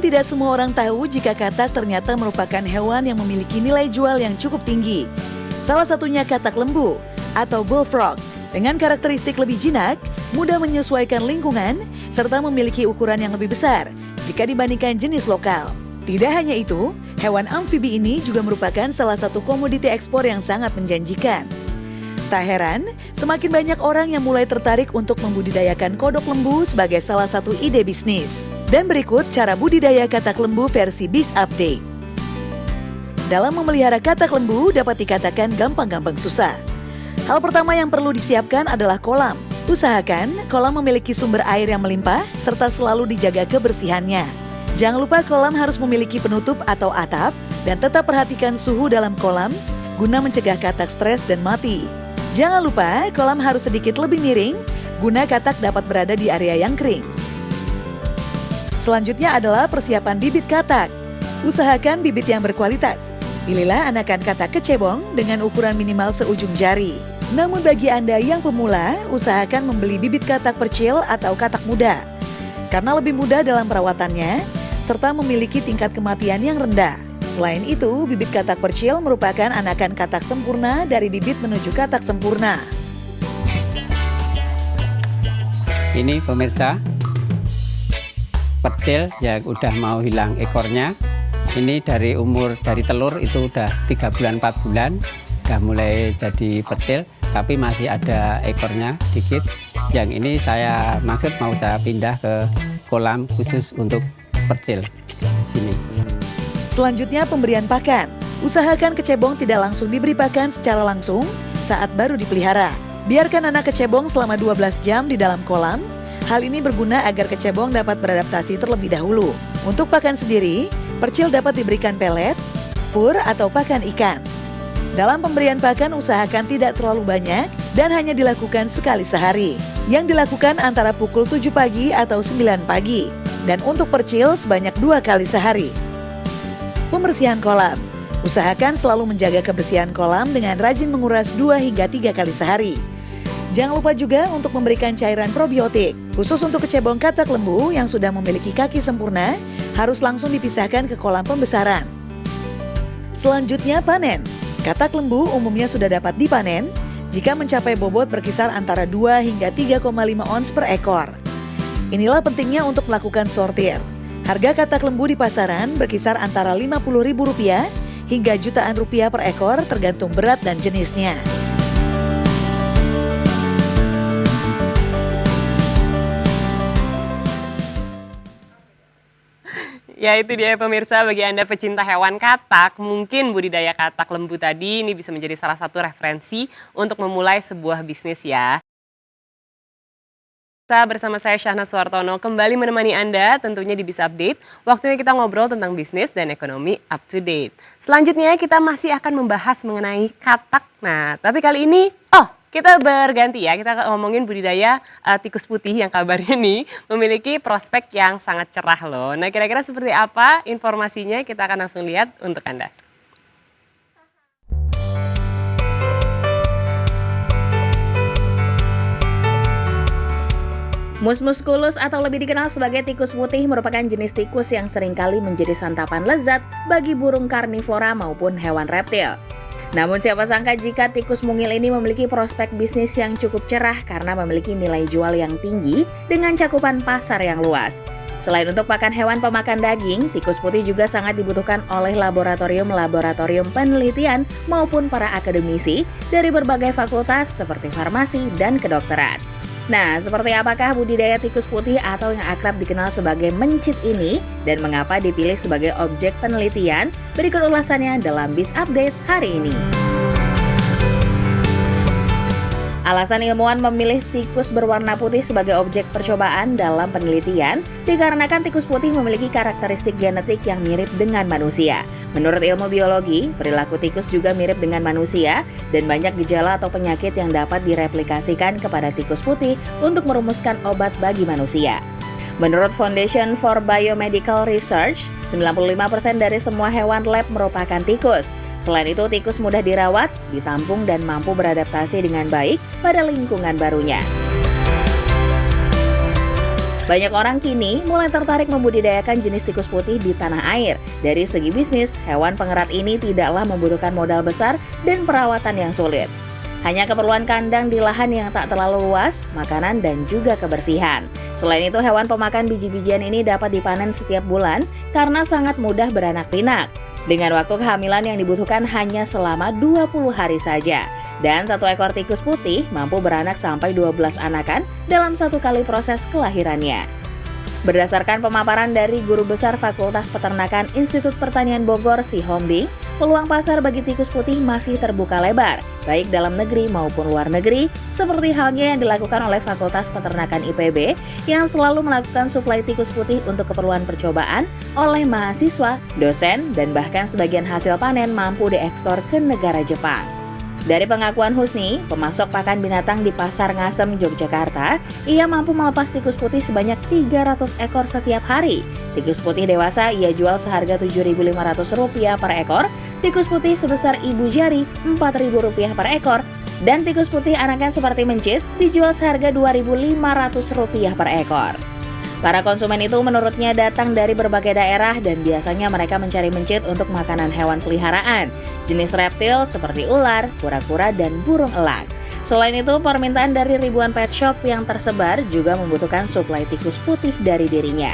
tidak semua orang tahu jika katak ternyata merupakan hewan yang memiliki nilai jual yang cukup tinggi. Salah satunya katak lembu atau bullfrog. Dengan karakteristik lebih jinak, mudah menyesuaikan lingkungan, serta memiliki ukuran yang lebih besar jika dibandingkan jenis lokal. Tidak hanya itu, hewan amfibi ini juga merupakan salah satu komoditi ekspor yang sangat menjanjikan. Tak heran, semakin banyak orang yang mulai tertarik untuk membudidayakan kodok lembu sebagai salah satu ide bisnis. Dan berikut cara budidaya katak lembu versi Biz Update. Dalam memelihara katak lembu dapat dikatakan gampang-gampang susah. Hal pertama yang perlu disiapkan adalah kolam. Usahakan kolam memiliki sumber air yang melimpah serta selalu dijaga kebersihannya. Jangan lupa kolam harus memiliki penutup atau atap dan tetap perhatikan suhu dalam kolam guna mencegah katak stres dan mati. Jangan lupa kolam harus sedikit lebih miring guna katak dapat berada di area yang kering. Selanjutnya adalah persiapan bibit katak. Usahakan bibit yang berkualitas. Pilihlah anakan katak kecebong dengan ukuran minimal seujung jari. Namun bagi Anda yang pemula, usahakan membeli bibit katak percil atau katak muda. Karena lebih mudah dalam perawatannya, serta memiliki tingkat kematian yang rendah. Selain itu, bibit katak percil merupakan anakan katak sempurna dari bibit menuju katak sempurna. Ini pemirsa, percil yang udah mau hilang ekornya. Ini dari telur itu udah 3 bulan 4 bulan, udah mulai jadi percil, tapi masih ada ekornya dikit. Yang ini saya maksud mau saya pindah ke kolam khusus untuk percil sini. Selanjutnya pemberian pakan. Usahakan kecebong tidak langsung diberi pakan secara langsung saat baru dipelihara. Biarkan anak kecebong selama 12 jam di dalam kolam. Hal ini berguna agar kecebong dapat beradaptasi terlebih dahulu. Untuk pakan sendiri, percil dapat diberikan pelet, pur, atau pakan ikan. Dalam pemberian pakan usahakan tidak terlalu banyak dan hanya dilakukan sekali sehari. Yang dilakukan antara pukul 7 pagi atau 9 pagi. Dan untuk percil sebanyak 2 kali sehari. Pembersihan kolam. Usahakan selalu menjaga kebersihan kolam dengan rajin menguras 2 hingga 3 kali sehari. Jangan lupa juga untuk memberikan cairan probiotik. Khusus untuk kecebong katak lembu yang sudah memiliki kaki sempurna, harus langsung dipisahkan ke kolam pembesaran. Selanjutnya panen. Katak lembu umumnya sudah dapat dipanen jika mencapai bobot berkisar antara 2 hingga 3,5 ons per ekor. Inilah pentingnya untuk melakukan sortir. Harga katak lembu di pasaran berkisar antara Rp50.000 hingga jutaan rupiah per ekor tergantung berat dan jenisnya. Ya itu dia pemirsa, bagi Anda pecinta hewan katak, mungkin budidaya katak lembu tadi ini bisa menjadi salah satu referensi untuk memulai sebuah bisnis ya. Bersama saya Syahna Suartono kembali menemani Anda tentunya di Biz Update. Waktunya kita ngobrol tentang bisnis dan ekonomi up to date. Selanjutnya kita masih akan membahas mengenai katak. Nah tapi kali ini, kita berganti ya, kita ngomongin budidaya tikus putih yang kabarnya nih memiliki prospek yang sangat cerah loh. Nah kira-kira seperti apa informasinya, kita akan langsung lihat untuk Anda. Mus musculus atau lebih dikenal sebagai tikus putih merupakan jenis tikus yang seringkali menjadi santapan lezat bagi burung karnivora maupun hewan reptil. Namun siapa sangka jika tikus mungil ini memiliki prospek bisnis yang cukup cerah karena memiliki nilai jual yang tinggi dengan cakupan pasar yang luas. Selain untuk pakan hewan pemakan daging, tikus putih juga sangat dibutuhkan oleh laboratorium-laboratorium penelitian maupun para akademisi dari berbagai fakultas seperti farmasi dan kedokteran. Nah, seperti apakah budidaya tikus putih atau yang akrab dikenal sebagai mencit ini dan mengapa dipilih sebagai objek penelitian? Berikut ulasannya dalam Biz Update hari ini. Alasan ilmuwan memilih tikus berwarna putih sebagai objek percobaan dalam penelitian dikarenakan tikus putih memiliki karakteristik genetik yang mirip dengan manusia. Menurut ilmu biologi, perilaku tikus juga mirip dengan manusia dan banyak gejala atau penyakit yang dapat direplikasikan kepada tikus putih untuk merumuskan obat bagi manusia. Menurut Foundation for Biomedical Research, 95% dari semua hewan lab merupakan tikus. Selain itu, tikus mudah dirawat, ditampung, dan mampu beradaptasi dengan baik pada lingkungan barunya. Banyak orang kini mulai tertarik membudidayakan jenis tikus putih di tanah air. Dari segi bisnis, hewan pengerat ini tidaklah membutuhkan modal besar dan perawatan yang sulit. Hanya keperluan kandang di lahan yang tak terlalu luas, makanan dan juga kebersihan. Selain itu, hewan pemakan biji-bijian ini dapat dipanen setiap bulan karena sangat mudah beranak pinak. Dengan waktu kehamilan yang dibutuhkan hanya selama 20 hari saja. Dan satu ekor tikus putih mampu beranak sampai 12 anakan dalam satu kali proses kelahirannya. Berdasarkan pemaparan dari Guru Besar Fakultas Peternakan Institut Pertanian Bogor, Si Hombing, peluang pasar bagi tikus putih masih terbuka lebar, baik dalam negeri maupun luar negeri, seperti halnya yang dilakukan oleh Fakultas Peternakan IPB yang selalu melakukan suplai tikus putih untuk keperluan percobaan oleh mahasiswa, dosen, dan bahkan sebagian hasil panen mampu diekspor ke negara Jepang. Dari pengakuan Husni, pemasok pakan binatang di Pasar Ngasem, Yogyakarta, ia mampu melepas tikus putih sebanyak 300 ekor setiap hari. Tikus putih dewasa ia jual seharga Rp7.500 per ekor, tikus putih sebesar ibu jari Rp4.000 per ekor, dan tikus putih anakan seperti mencit dijual seharga Rp2.500 per ekor. Para konsumen itu menurutnya datang dari berbagai daerah dan biasanya mereka mencari mencit untuk makanan hewan peliharaan, jenis reptil seperti ular, kura-kura, dan burung elang. Selain itu, permintaan dari ribuan pet shop yang tersebar juga membutuhkan suplai tikus putih dari dirinya.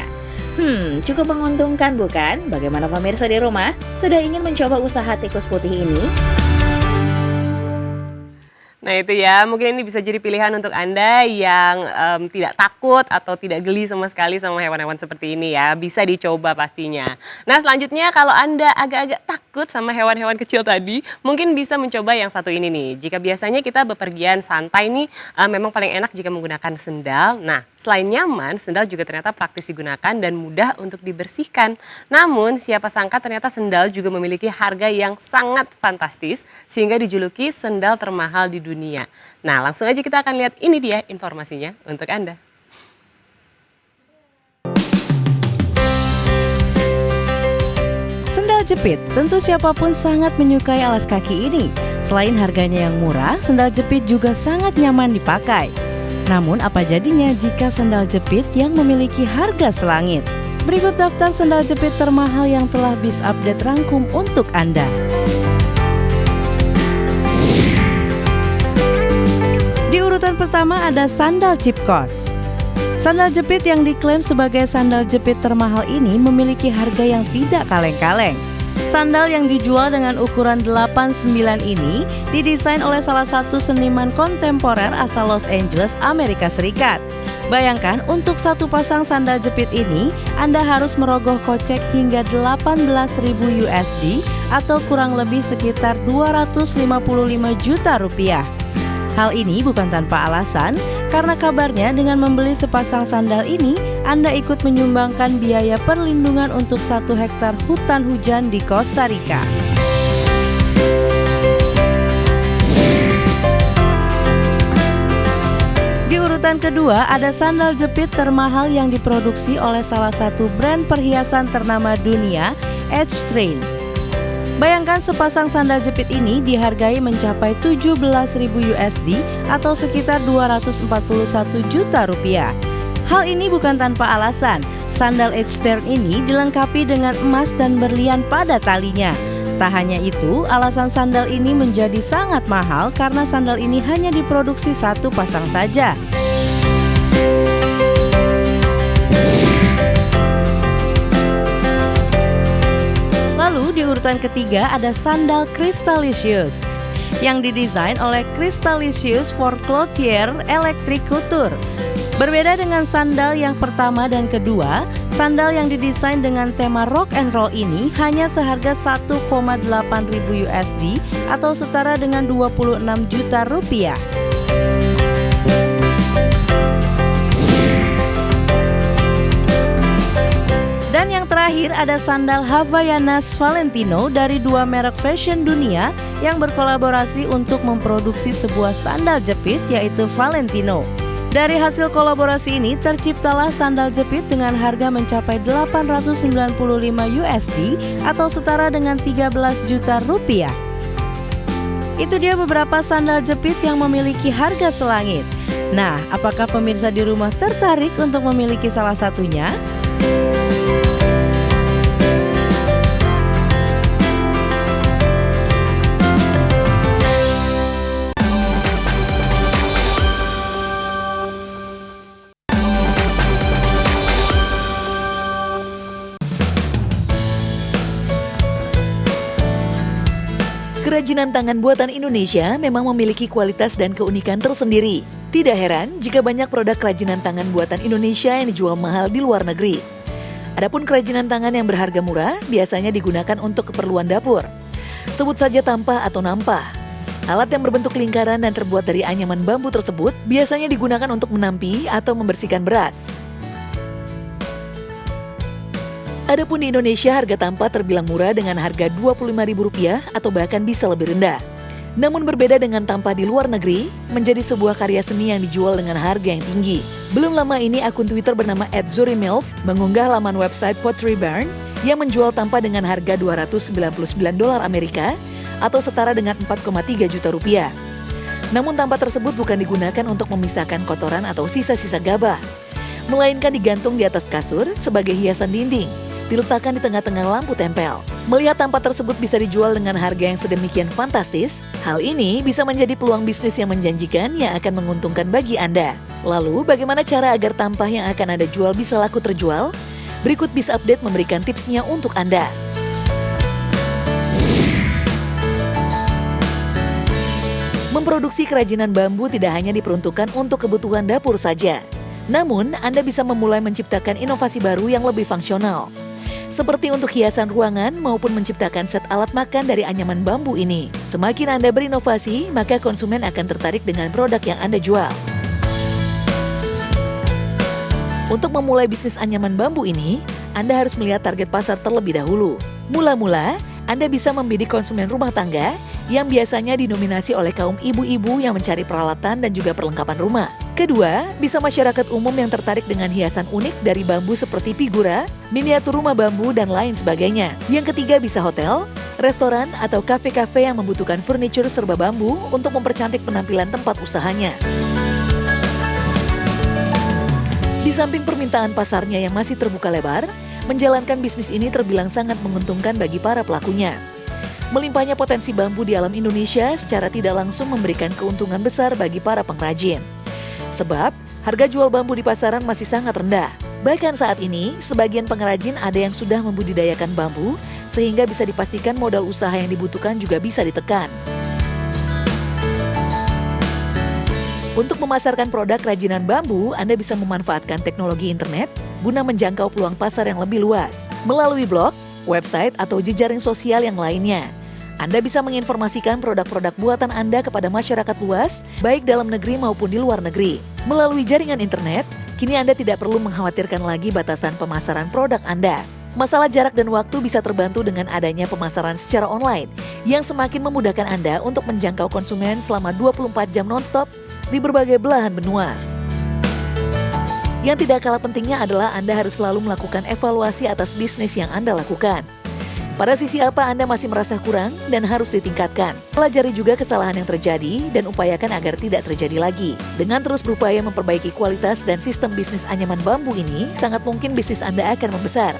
Cukup menguntungkan bukan? Bagaimana pemirsa di rumah? Sudah ingin mencoba usaha tikus putih ini? Nah itu ya, mungkin ini bisa jadi pilihan untuk Anda yang tidak takut atau tidak geli sama sekali sama hewan-hewan seperti ini ya. Bisa dicoba pastinya. Nah selanjutnya kalau Anda agak-agak takut sama hewan-hewan kecil tadi, mungkin bisa mencoba yang satu ini nih. Jika biasanya kita bepergian santai nih, memang paling enak jika menggunakan sendal. Nah selain nyaman, sendal juga ternyata praktis digunakan dan mudah untuk dibersihkan. Namun siapa sangka ternyata sendal juga memiliki harga yang sangat fantastis, sehingga dijuluki sendal termahal di dunia. Nah langsung aja kita akan lihat, ini dia informasinya untuk Anda. Sendal jepit, tentu siapapun sangat menyukai alas kaki ini. Selain harganya yang murah, sendal jepit juga sangat nyaman dipakai. Namun apa jadinya jika sendal jepit yang memiliki harga selangit? Berikut daftar sendal jepit termahal yang telah BIS Update rangkum untuk Anda. Di urutan pertama ada sandal Chipkos. Sandal jepit yang diklaim sebagai sandal jepit termahal ini memiliki harga yang tidak kaleng-kaleng. Sandal yang dijual dengan ukuran 89 ini didesain oleh salah satu seniman kontemporer asal Los Angeles, Amerika Serikat. Bayangkan untuk satu pasang sandal jepit ini, Anda harus merogoh kocek hingga 18.000 USD atau kurang lebih sekitar 255 juta rupiah. Hal ini bukan tanpa alasan, karena kabarnya dengan membeli sepasang sandal ini, Anda ikut menyumbangkan biaya perlindungan untuk 1 hektar hutan hujan di Costa Rica. Di urutan kedua ada sandal jepit termahal yang diproduksi oleh salah satu brand perhiasan ternama dunia, H-Train. Bayangkan sepasang sandal jepit ini dihargai mencapai 17.000 USD atau sekitar 241 juta rupiah. Hal ini bukan tanpa alasan. Sandal H-Train ini dilengkapi dengan emas dan berlian pada talinya. Tak hanya itu, alasan sandal ini menjadi sangat mahal karena sandal ini hanya diproduksi satu pasang saja. Lalu di urutan ketiga ada sandal Crystalicious yang didesain oleh Crystalicious for Clothier Electric Couture. Berbeda dengan sandal yang pertama dan kedua, sandal yang didesain dengan tema rock and roll ini hanya seharga 1,8 ribu USD atau setara dengan 26 juta rupiah. Dan yang terakhir ada sandal Havaianas Valentino dari 2 merek fashion dunia yang berkolaborasi untuk memproduksi sebuah sandal jepit yaitu Valentino. Dari hasil kolaborasi ini terciptalah sandal jepit dengan harga mencapai 895 USD atau setara dengan 13 juta rupiah. Itu dia beberapa sandal jepit yang memiliki harga selangit. Nah, apakah pemirsa di rumah tertarik untuk memiliki salah satunya? Kerajinan tangan buatan Indonesia memang memiliki kualitas dan keunikan tersendiri. Tidak heran jika banyak produk kerajinan tangan buatan Indonesia yang dijual mahal di luar negeri. Adapun kerajinan tangan yang berharga murah biasanya digunakan untuk keperluan dapur. Sebut saja tampah atau nampah. Alat yang berbentuk lingkaran dan terbuat dari anyaman bambu tersebut biasanya digunakan untuk menampi atau membersihkan beras. Adapun di Indonesia harga tampah terbilang murah dengan harga Rp25.000 atau bahkan bisa lebih rendah. Namun berbeda dengan tampah di luar negeri, menjadi sebuah karya seni yang dijual dengan harga yang tinggi. Belum lama ini akun Twitter bernama @zurimilf mengunggah laman website Pottery Barn yang menjual tampah dengan harga $299 Amerika atau setara dengan 4,3 juta rupiah. Namun tampah tersebut bukan digunakan untuk memisahkan kotoran atau sisa-sisa gabah, melainkan digantung di atas kasur sebagai hiasan dinding, diletakkan di tengah-tengah lampu tempel. Melihat tampah tersebut bisa dijual dengan harga yang sedemikian fantastis, hal ini bisa menjadi peluang bisnis yang menjanjikan yang akan menguntungkan bagi Anda. Lalu, bagaimana cara agar tampah yang akan Anda jual bisa laku terjual? Berikut Bisa Update memberikan tipsnya untuk Anda. Memproduksi kerajinan bambu tidak hanya diperuntukkan untuk kebutuhan dapur saja. Namun, Anda bisa memulai menciptakan inovasi baru yang lebih fungsional. Seperti untuk hiasan ruangan maupun menciptakan set alat makan dari anyaman bambu ini. Semakin Anda berinovasi, maka konsumen akan tertarik dengan produk yang Anda jual. Untuk memulai bisnis anyaman bambu ini, Anda harus melihat target pasar terlebih dahulu. Mula-mula, Anda bisa membidik konsumen rumah tangga yang biasanya didominasi oleh kaum ibu-ibu yang mencari peralatan dan juga perlengkapan rumah. Kedua, bisa masyarakat umum yang tertarik dengan hiasan unik dari bambu seperti figura, miniatur rumah bambu, dan lain sebagainya. Yang ketiga bisa hotel, restoran, atau kafe-kafe yang membutuhkan furniture serba bambu untuk mempercantik penampilan tempat usahanya. Di samping permintaan pasarnya yang masih terbuka lebar, menjalankan bisnis ini terbilang sangat menguntungkan bagi para pelakunya. Melimpahnya potensi bambu di alam Indonesia secara tidak langsung memberikan keuntungan besar bagi para pengrajin. Sebab, harga jual bambu di pasaran masih sangat rendah. Bahkan saat ini, sebagian pengrajin ada yang sudah membudidayakan bambu, sehingga bisa dipastikan modal usaha yang dibutuhkan juga bisa ditekan. Untuk memasarkan produk kerajinan bambu, Anda bisa memanfaatkan teknologi internet guna menjangkau peluang pasar yang lebih luas. Melalui blog, website, atau jejaring sosial yang lainnya, Anda bisa menginformasikan produk-produk buatan Anda kepada masyarakat luas, baik dalam negeri maupun di luar negeri. Melalui jaringan internet, kini Anda tidak perlu mengkhawatirkan lagi batasan pemasaran produk Anda. Masalah jarak dan waktu bisa terbantu dengan adanya pemasaran secara online, yang semakin memudahkan Anda untuk menjangkau konsumen selama 24 jam non-stop di berbagai belahan benua. Yang tidak kalah pentingnya adalah Anda harus selalu melakukan evaluasi atas bisnis yang Anda lakukan. Pada sisi apa Anda masih merasa kurang dan harus ditingkatkan. Pelajari juga kesalahan yang terjadi dan upayakan agar tidak terjadi lagi. Dengan terus berupaya memperbaiki kualitas dan sistem bisnis anyaman bambu ini, sangat mungkin bisnis Anda akan membesar.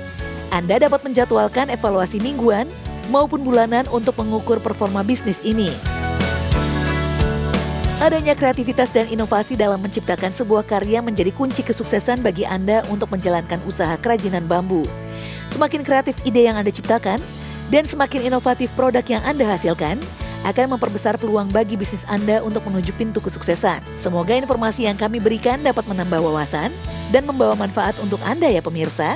Anda dapat menjadwalkan evaluasi mingguan maupun bulanan untuk mengukur performa bisnis ini. Adanya kreativitas dan inovasi dalam menciptakan sebuah karya menjadi kunci kesuksesan bagi Anda untuk menjalankan usaha kerajinan bambu. Semakin kreatif ide yang Anda ciptakan, dan semakin inovatif produk yang Anda hasilkan, akan memperbesar peluang bagi bisnis Anda untuk menuju pintu kesuksesan. Semoga informasi yang kami berikan dapat menambah wawasan dan membawa manfaat untuk Anda ya pemirsa.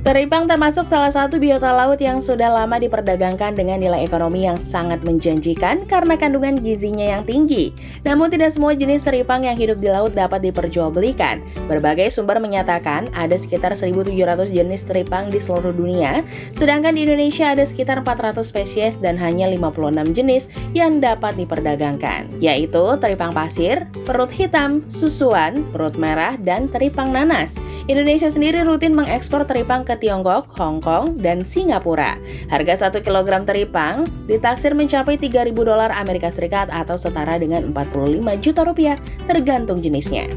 Teripang termasuk salah satu biota laut yang sudah lama diperdagangkan dengan nilai ekonomi yang sangat menjanjikan karena kandungan gizinya yang tinggi. Namun tidak semua jenis teripang yang hidup di laut dapat diperjualbelikan. Berbagai sumber menyatakan ada sekitar 1.700 jenis teripang di seluruh dunia, sedangkan di Indonesia ada sekitar 400 spesies dan hanya 56 jenis yang dapat diperdagangkan, yaitu teripang pasir, perut hitam, susuan, perut merah, dan teripang nanas. Indonesia sendiri rutin mengekspor teripang ke Tiongkok, Hong Kong, dan Singapura. Harga 1 kg teripang ditaksir mencapai $3.000 Amerika Serikat atau setara dengan 45 juta rupiah tergantung jenisnya.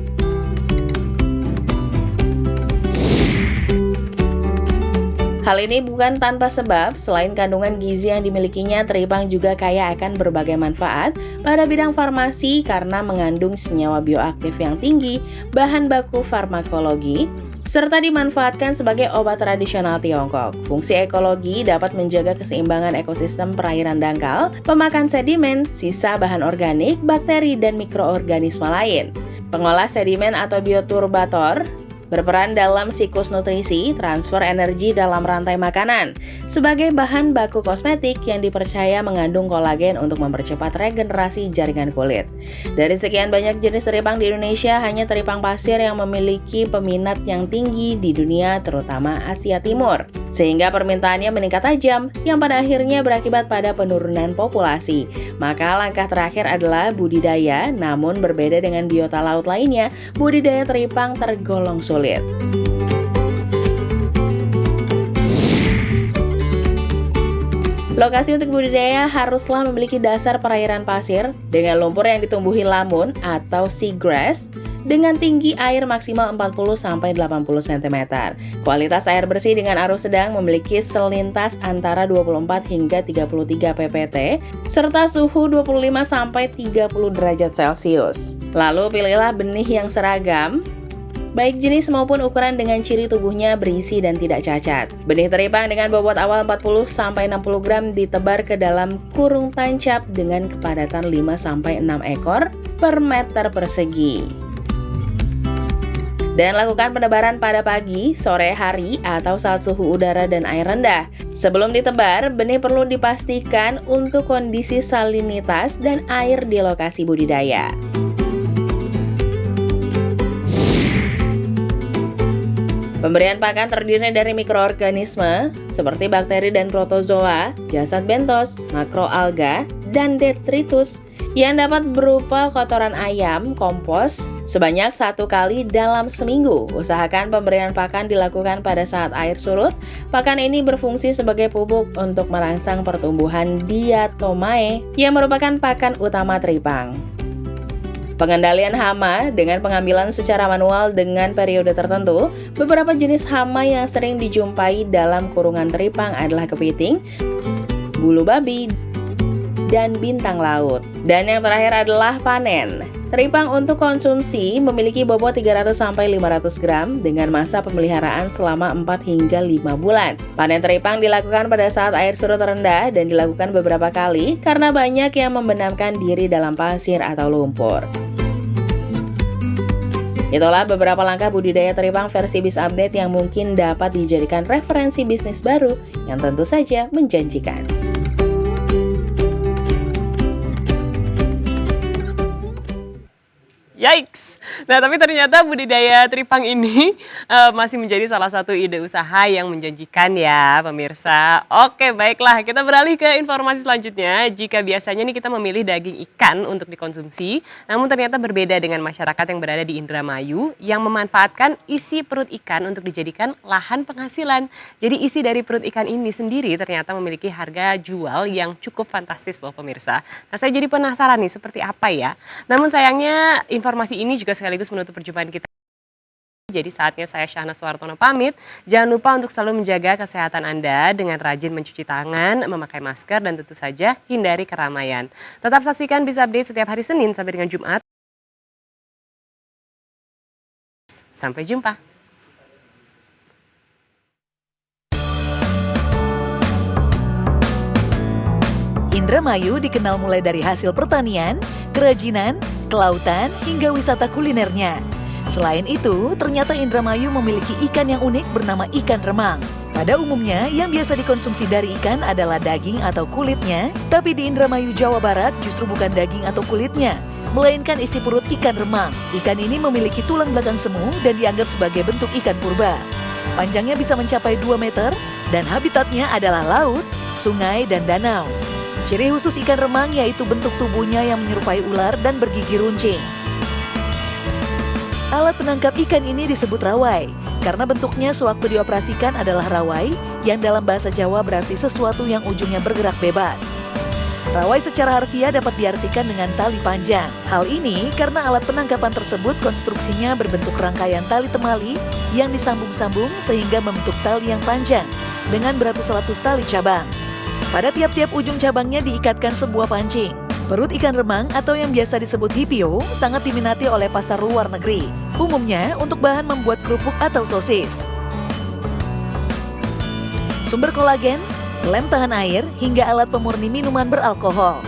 Hal ini bukan tanpa sebab, selain kandungan gizi yang dimilikinya, teripang juga kaya akan berbagai manfaat pada bidang farmasi karena mengandung senyawa bioaktif yang tinggi, bahan baku farmakologi, serta dimanfaatkan sebagai obat tradisional Tiongkok. Fungsi ekologi dapat menjaga keseimbangan ekosistem perairan dangkal, pemakan sedimen, sisa bahan organik, bakteri, dan mikroorganisme lain. Pengolah sedimen atau bioturbator berperan dalam siklus nutrisi, transfer energi dalam rantai makanan, sebagai bahan baku kosmetik yang dipercaya mengandung kolagen untuk mempercepat regenerasi jaringan kulit. Dari sekian banyak jenis teripang di Indonesia, hanya teripang pasir yang memiliki peminat yang tinggi di dunia, terutama Asia Timur, sehingga permintaannya meningkat tajam, yang pada akhirnya berakibat pada penurunan populasi. Maka langkah terakhir adalah budidaya, namun berbeda dengan biota laut lainnya, budidaya teripang tergolong sulit. Lokasi untuk budidaya haruslah memiliki dasar perairan pasir dengan lumpur yang ditumbuhi lamun atau seagrass dengan tinggi air maksimal 40-80 cm. Kualitas air bersih dengan arus sedang memiliki selintas antara 24 hingga 33 ppt serta suhu 25-30 derajat Celcius. Lalu pilihlah benih yang seragam, baik jenis maupun ukuran dengan ciri tubuhnya berisi dan tidak cacat. Benih teripang dengan bobot awal 40-60 gram ditebar ke dalam kurung tancap dengan kepadatan 5-6 ekor per meter persegi. Dan lakukan penebaran pada pagi, sore hari, atau saat suhu udara dan air rendah. Sebelum ditebar, benih perlu dipastikan untuk kondisi salinitas dan air di lokasi budidaya. Pemberian pakan terdiri dari mikroorganisme seperti bakteri dan protozoa, jasad bentos, makroalga, dan detritus yang dapat berupa kotoran ayam, kompos, sebanyak 1 kali dalam seminggu. Usahakan pemberian pakan dilakukan pada saat air surut. Pakan ini berfungsi sebagai pupuk untuk merangsang pertumbuhan diatomae yang merupakan pakan utama teripang. Pengendalian hama dengan pengambilan secara manual dengan periode tertentu. Beberapa jenis hama yang sering dijumpai dalam kurungan teripang adalah kepiting, bulu babi, dan bintang laut. Dan yang terakhir adalah panen. Teripang untuk konsumsi memiliki bobot 300-500 gram dengan masa pemeliharaan selama 4 hingga 5 bulan. Panen teripang dilakukan pada saat air surut rendah dan dilakukan beberapa kali karena banyak yang membenamkan diri dalam pasir atau lumpur. Itulah beberapa langkah budidaya teripang versi Biz Update yang mungkin dapat dijadikan referensi bisnis baru yang tentu saja menjanjikan. Yikes! Nah, tapi ternyata budidaya teripang ini masih menjadi salah satu ide usaha yang menjanjikan ya, pemirsa. Oke, baiklah. Kita beralih ke informasi selanjutnya. Jika biasanya nih kita memilih daging ikan untuk dikonsumsi, namun ternyata berbeda dengan masyarakat yang berada di Indramayu yang memanfaatkan isi perut ikan untuk dijadikan lahan penghasilan. Jadi isi dari perut ikan ini sendiri ternyata memiliki harga jual yang cukup fantastis loh, pemirsa. Nah, saya jadi penasaran nih seperti apa ya. Namun sayangnya informasi ini juga sekaligus menutup perjumpaan kita. Jadi saatnya saya Syahna Suwartono pamit. Jangan lupa untuk selalu menjaga kesehatan Anda dengan rajin mencuci tangan, memakai masker, dan tentu saja hindari keramaian. Tetap saksikan Biz Update setiap hari Senin sampai dengan Jumat. Sampai jumpa. Indramayu dikenal mulai dari hasil pertanian, kerajinan, kelautan, hingga wisata kulinernya. Selain itu, ternyata Indramayu memiliki ikan yang unik bernama ikan remang. Pada umumnya, yang biasa dikonsumsi dari ikan adalah daging atau kulitnya, tapi di Indramayu, Jawa Barat justru bukan daging atau kulitnya, melainkan isi perut ikan remang. Ikan ini memiliki tulang belakang semu dan dianggap sebagai bentuk ikan purba. Panjangnya bisa mencapai 2 meter dan habitatnya adalah laut, sungai, dan danau. Ciri khusus ikan remang yaitu bentuk tubuhnya yang menyerupai ular dan bergigi runcing. Alat penangkap ikan ini disebut rawai, karena bentuknya sewaktu dioperasikan adalah rawai, yang dalam bahasa Jawa berarti sesuatu yang ujungnya bergerak bebas. Rawai secara harfiah dapat diartikan dengan tali panjang. Hal ini karena alat penangkapan tersebut konstruksinya berbentuk rangkaian tali temali yang disambung-sambung sehingga membentuk tali yang panjang dengan beratus-ratus tali cabang. Pada tiap-tiap ujung cabangnya diikatkan sebuah pancing. Perut ikan remang atau yang biasa disebut hipio sangat diminati oleh pasar luar negeri, umumnya untuk bahan membuat kerupuk atau sosis. Sumber kolagen, lem tahan air, hingga alat pemurni minuman beralkohol.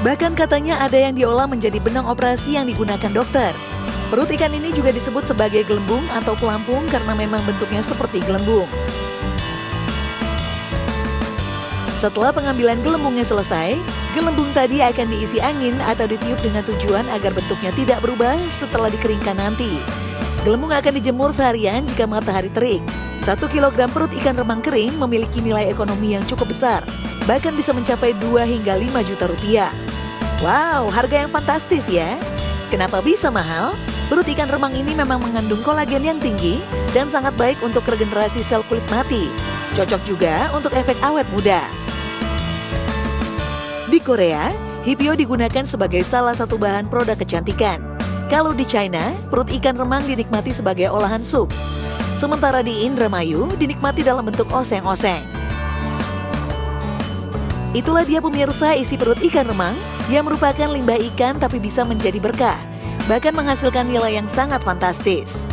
Bahkan katanya ada yang diolah menjadi benang operasi yang digunakan dokter. Perut ikan ini juga disebut sebagai gelembung atau pelampung karena memang bentuknya seperti gelembung. Setelah pengambilan gelembungnya selesai, gelembung tadi akan diisi angin atau ditiup dengan tujuan agar bentuknya tidak berubah setelah dikeringkan nanti. Gelembung akan dijemur seharian jika matahari terik. 1 kilogram perut ikan remang kering memiliki nilai ekonomi yang cukup besar, bahkan bisa mencapai 2 hingga 5 juta rupiah. Wow, harga yang fantastis ya. Kenapa bisa mahal? Perut ikan remang ini memang mengandung kolagen yang tinggi dan sangat baik untuk regenerasi sel kulit mati. Cocok juga untuk efek awet muda. Di Korea, hipio digunakan sebagai salah satu bahan produk kecantikan. Kalau di China, perut ikan remang dinikmati sebagai olahan sup. Sementara di Indramayu, dinikmati dalam bentuk oseng-oseng. Itulah dia pemirsa isi perut ikan remang yang merupakan limbah ikan tapi bisa menjadi berkah, bahkan menghasilkan nilai yang sangat fantastis.